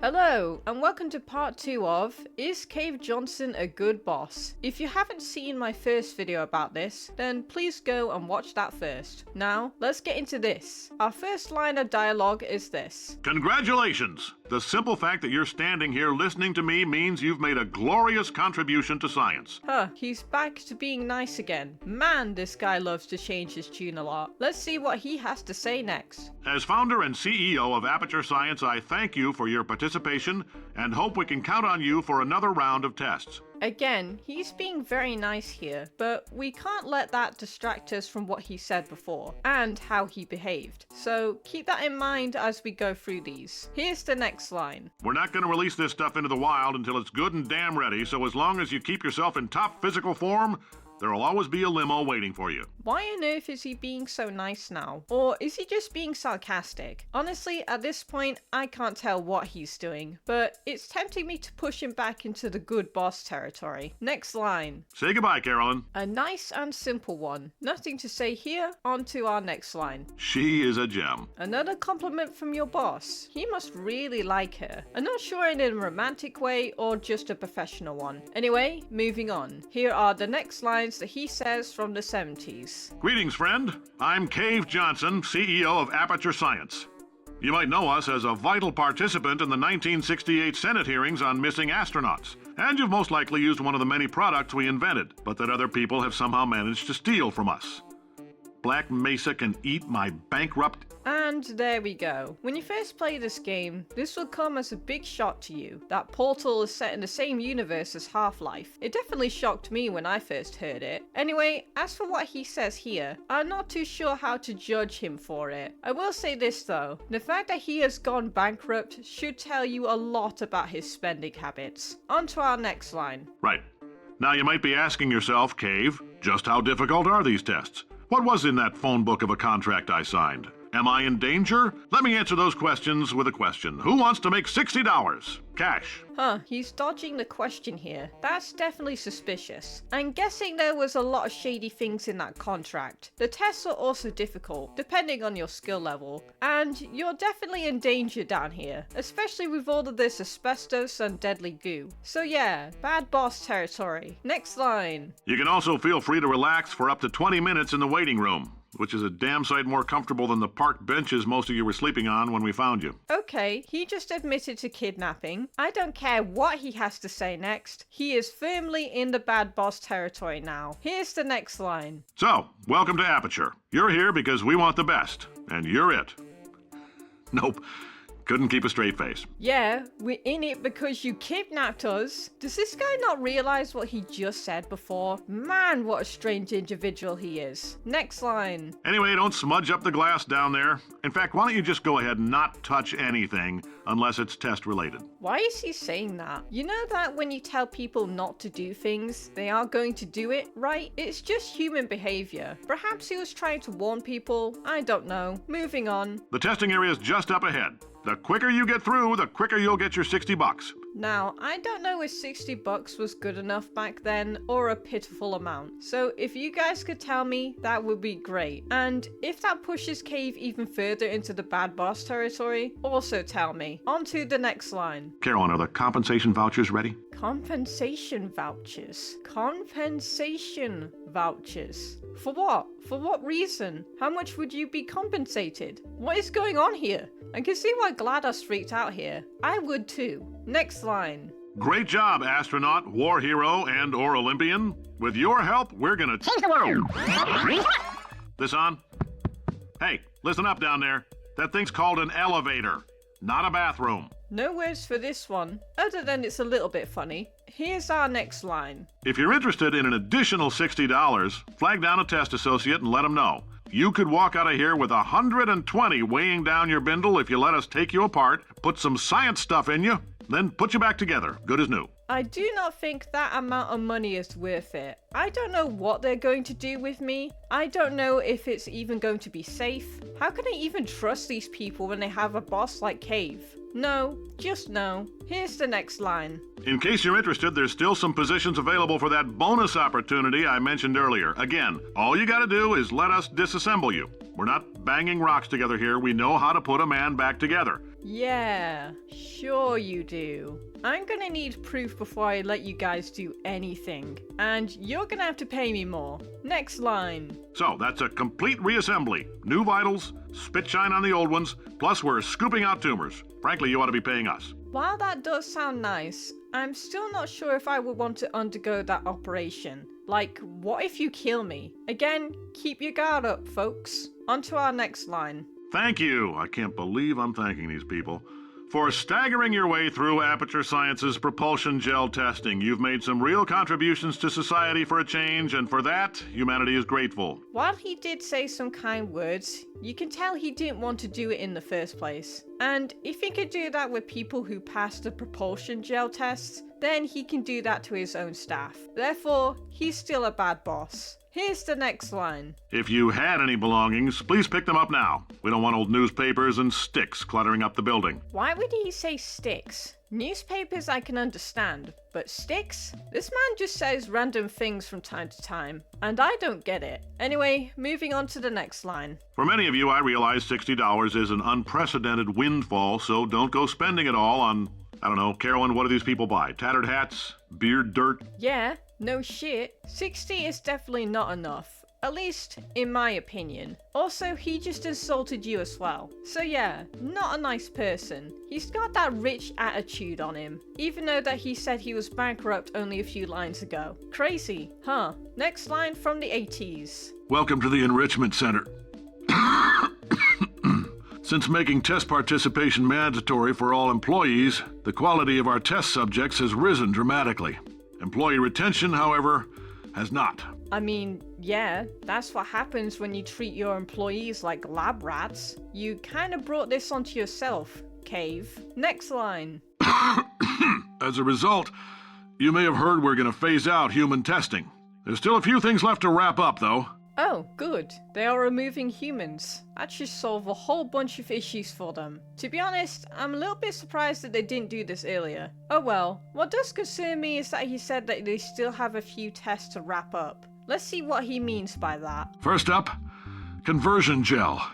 Hello, and welcome to part 2 of Is Cave Johnson a Good Boss? If you haven't seen my first video about this, then please go and watch that first. Now, let's get into this. Our first line of dialogue is this. Congratulations! The simple fact that you're standing here listening to me means you've made a glorious contribution to science. He's back to being nice again. Man, this guy loves to change his tune a lot. Let's see what he has to say next. As founder and CEO of Aperture Science, I thank you for your participation and hope we can count on you for another round of tests. Again, he's being very nice here, but we can't let that distract us from what he said before, and how he behaved. So keep that in mind as we go through these. Here's the next line. We're not going to release this stuff into the wild until it's good and damn ready, so as long as you keep yourself in top physical form, there will always be a limo waiting for you. Why on earth is he being so nice now? Or is he just being sarcastic? Honestly, at this point, I can't tell what he's doing, but it's tempting me to push him back into the good boss territory. Next line. Say goodbye, Carolyn. A nice and simple one. Nothing to say here, on to our next line. She is a gem. Another compliment from your boss. He must really like her. I'm not sure in a romantic way or just a professional one. Anyway, moving on. Here are the next lines that he says from the 70s. Greetings, friend. I'm Cave Johnson, CEO of Aperture Science. You might know us as a vital participant in the 1968 Senate hearings on missing astronauts. And you've most likely used one of the many products we invented, but that other people have somehow managed to steal from us. Black Mesa can eat my bankrupt... And there we go. When you first play this game, this will come as a big shock to you. That Portal is set in the same universe as Half-Life. It definitely shocked me when I first heard it. Anyway, as for what he says here, I'm not too sure how to judge him for it. I will say this though, the fact that he has gone bankrupt should tell you a lot about his spending habits. On to our next line. Right. Now you might be asking yourself, Cave, just how difficult are these tests? What was in that phone book of a contract I signed? Am I in danger? Let me answer those questions with a question. Who wants to make $60? Cash. He's dodging the question here. That's definitely suspicious. I'm guessing there was a lot of shady things in that contract. The tests are also difficult, depending on your skill level. And you're definitely in danger down here, especially with all of this asbestos and deadly goo. So yeah, bad boss territory. Next line. You can also feel free to relax for up to 20 minutes in the waiting room, which is a damn sight more comfortable than the park benches most of you were sleeping on when we found you. Okay, he just admitted to kidnapping. I don't care what he has to say next. He is firmly in the bad boss territory now. Here's the next line. So, welcome to Aperture. You're here because we want the best, and you're it. Nope. Couldn't keep a straight face. Yeah, we're in it because you kidnapped us. Does this guy not realize what he just said before? Man, what a strange individual he is. Next line. Anyway, don't smudge up the glass down there. In fact, why don't you just go ahead and not touch anything unless it's test related? Why is he saying that? You know that when you tell people not to do things, they are going to do it, right? It's just human behavior. Perhaps he was trying to warn people. I don't know. Moving on. The testing area is just up ahead. The quicker you get through, the quicker you'll get your $60. Now, I don't know if $60 was good enough back then or a pitiful amount. So if you guys could tell me, that would be great. And if that pushes Cave even further into the bad boss territory, also tell me. On to the next line. Carolyn, are the compensation vouchers ready? Compensation vouchers. Compensation vouchers. For what? For what reason? How much would you be compensated? What is going on here? I can see why GLaDOS freaked out here. I would too. Next line. Great job, astronaut, war hero, and/or Olympian. With your help, we're gonna change the world. This on? Hey, listen up down there. That thing's called an elevator, not a bathroom. No words for this one, other than it's a little bit funny. Here's our next line. If you're interested in an additional $60, flag down a test associate and let them know. You could walk out of here with 120 weighing down your bindle if you let us take you apart, put some science stuff in you, then put you back together, good as new. I do not think that amount of money is worth it. I don't know what they're going to do with me. I don't know if it's even going to be safe. How can I even trust these people when they have a boss like Cave? No, just no. Here's the next line. In case you're interested, there's still some positions available for that bonus opportunity I mentioned earlier. Again, all you gotta do is let us disassemble you. We're not banging rocks together here. We know how to put a man back together. Yeah, sure you do. I'm gonna need proof before I let you guys do anything. And you're gonna have to pay me more. Next line. So, that's a complete reassembly. New vitals, spit shine on the old ones, plus we're scooping out tumors. Frankly, you ought to be paying us. While that does sound nice, I'm still not sure if I would want to undergo that operation. Like, what if you kill me? Again, keep your guard up, folks. On to our next line. Thank you. I can't believe I'm thanking these people. For staggering your way through Aperture Science's propulsion gel testing. You've made some real contributions to society for a change, and for that, humanity is grateful. While he did say some kind words, you can tell he didn't want to do it in the first place. And if he could do that with people who passed the propulsion gel tests, then he can do that to his own staff. Therefore, he's still a bad boss. Here's the next line. If you had any belongings, please pick them up now. We don't want old newspapers and sticks cluttering up the building. Why would he say sticks? Newspapers I can understand, but sticks? This man just says random things from time to time, and I don't get it. Anyway, moving on to the next line. For many of you, I realize $60 is an unprecedented windfall, so don't go spending it all on, I don't know, Carolyn, what do these people buy? Tattered hats? Beard dirt? Yeah, no shit. 60 is definitely not enough. At least, in my opinion. Also, he just insulted you as well. So yeah, not a nice person. He's got that rich attitude on him, even though that he said he was bankrupt only a few lines ago. Crazy, huh? Next line from the 80s. Welcome to the Enrichment Center. Since making test participation mandatory for all employees, the quality of our test subjects has risen dramatically. Employee retention, however, has not. I mean, yeah, that's what happens when you treat your employees like lab rats. You kind of brought this onto yourself, Cave. Next line. As a result, you may have heard we're going to phase out human testing. There's still a few things left to wrap up, though. Oh, good. They are removing humans. That should solve a whole bunch of issues for them. To be honest, I'm a little bit surprised that they didn't do this earlier. Oh well, what does concern me is that he said that they still have a few tests to wrap up. Let's see what he means by that. First up, conversion gel.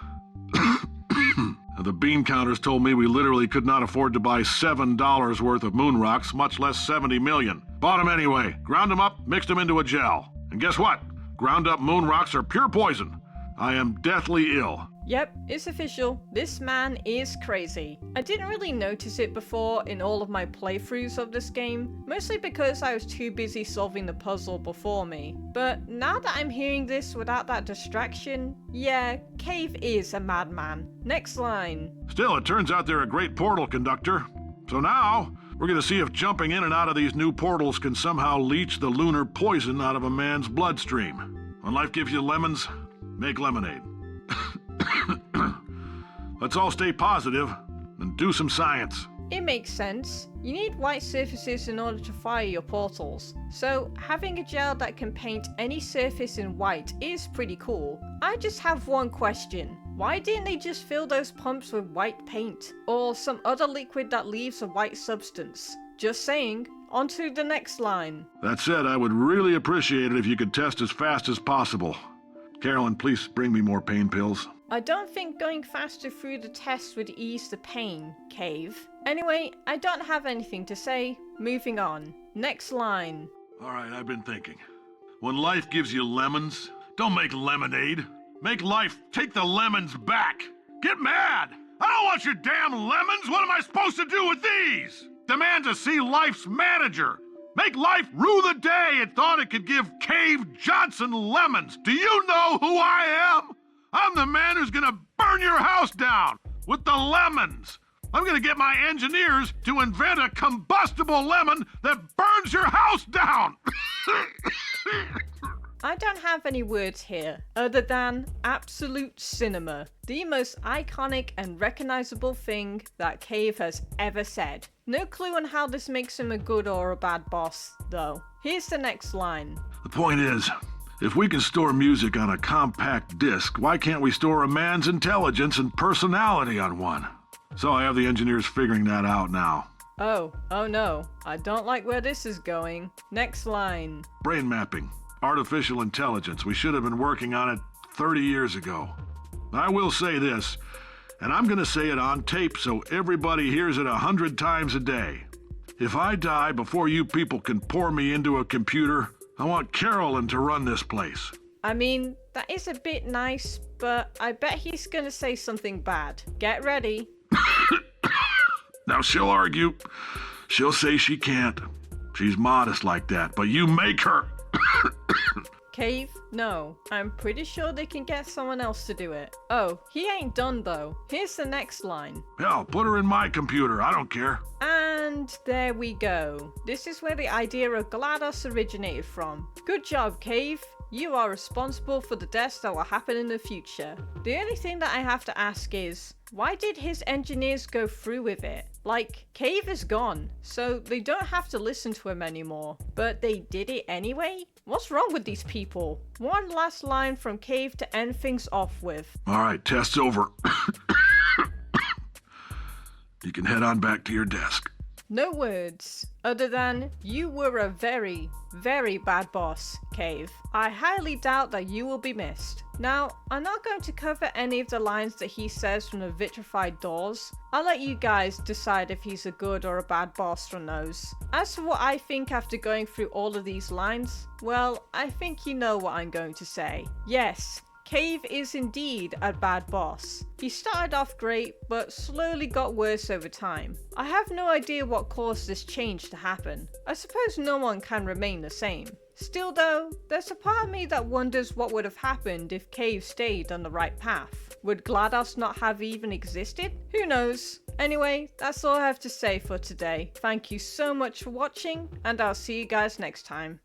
The bean counters told me we literally could not afford to buy $7 worth of moon rocks, much less 70 million. Bought them anyway, ground them up, mixed them into a gel. And guess what? Ground up moon rocks are pure poison. I am deathly ill. Yep, it's official. This man is crazy. I didn't really notice it before in all of my playthroughs of this game, mostly because I was too busy solving the puzzle before me. But now that I'm hearing this without that distraction, yeah, Cave is a madman. Next line. Still, it turns out they're a great portal conductor. So now, we're going to see if jumping in and out of these new portals can somehow leach the lunar poison out of a man's bloodstream. When life gives you lemons, make lemonade. Let's all stay positive and do some science. It makes sense. You need white surfaces in order to fire your portals. So having a gel that can paint any surface in white is pretty cool. I just have one question. Why didn't they just fill those pumps with white paint? Or some other liquid that leaves a white substance? Just saying. On to the next line. That said, I would really appreciate it if you could test as fast as possible. Carolyn, please bring me more pain pills. I don't think going faster through the test would ease the pain, Cave. Anyway, I don't have anything to say. Moving on. Next line. All right, I've been thinking. When life gives you lemons, don't make lemonade. Make life take the lemons back. Get mad! I don't want your damn lemons! What am I supposed to do with these? Demand to see life's manager. Make life rue the day it thought it could give Cave Johnson lemons. Do you know who I am? I'm the man who's gonna burn your house down with the lemons. I'm gonna get my engineers to invent a combustible lemon that burns your house down. I don't have any words here other than absolute cinema, the most iconic and recognizable thing that Cave has ever said. No clue on how this makes him a good or a bad boss, though. Here's the next line. The point is, if we can store music on a compact disc, why can't we store a man's intelligence and personality on one? So I have the engineers figuring that out now. Oh no, I don't like where this is going. Next line. Brain mapping. Artificial intelligence. We should have been working on it 30 years ago. I will say this. And I'm gonna say it on tape so everybody hears it 100 times a day. If I die before you people can pour me into a computer, I want Carolyn to run this place. I mean, that is a bit nice, but I bet he's gonna say something bad. Get ready. Now she'll argue. She'll say she can't. She's modest like that, but you make her. Cave? No. I'm pretty sure they can get someone else to do it. Oh, he ain't done though. Here's the next line. Hell, put her in my computer. I don't care. And there we go. This is where the idea of GLaDOS originated from. Good job, Cave. You are responsible for the deaths that will happen in the future. The only thing that I have to ask is, why did his engineers go through with it? Like, Cave is gone, so they don't have to listen to him anymore. But they did it anyway? What's wrong with these people? One last line from Cave to end things off with. All right, test's over. You can head on back to your desk. No words, other than, you were a very, very bad boss, Cave. I highly doubt that you will be missed. Now, I'm not going to cover any of the lines that he says from the vitrified doors. I'll let you guys decide if he's a good or a bad boss from those. As for what I think after going through all of these lines, well, I think you know what I'm going to say. Yes, Cave is indeed a bad boss. He started off great, but slowly got worse over time. I have no idea what caused this change to happen. I suppose no one can remain the same. Still though, there's a part of me that wonders what would have happened if Cave stayed on the right path. Would GLaDOS not have even existed? Who knows? Anyway, that's all I have to say for today. Thank you so much for watching, and I'll see you guys next time.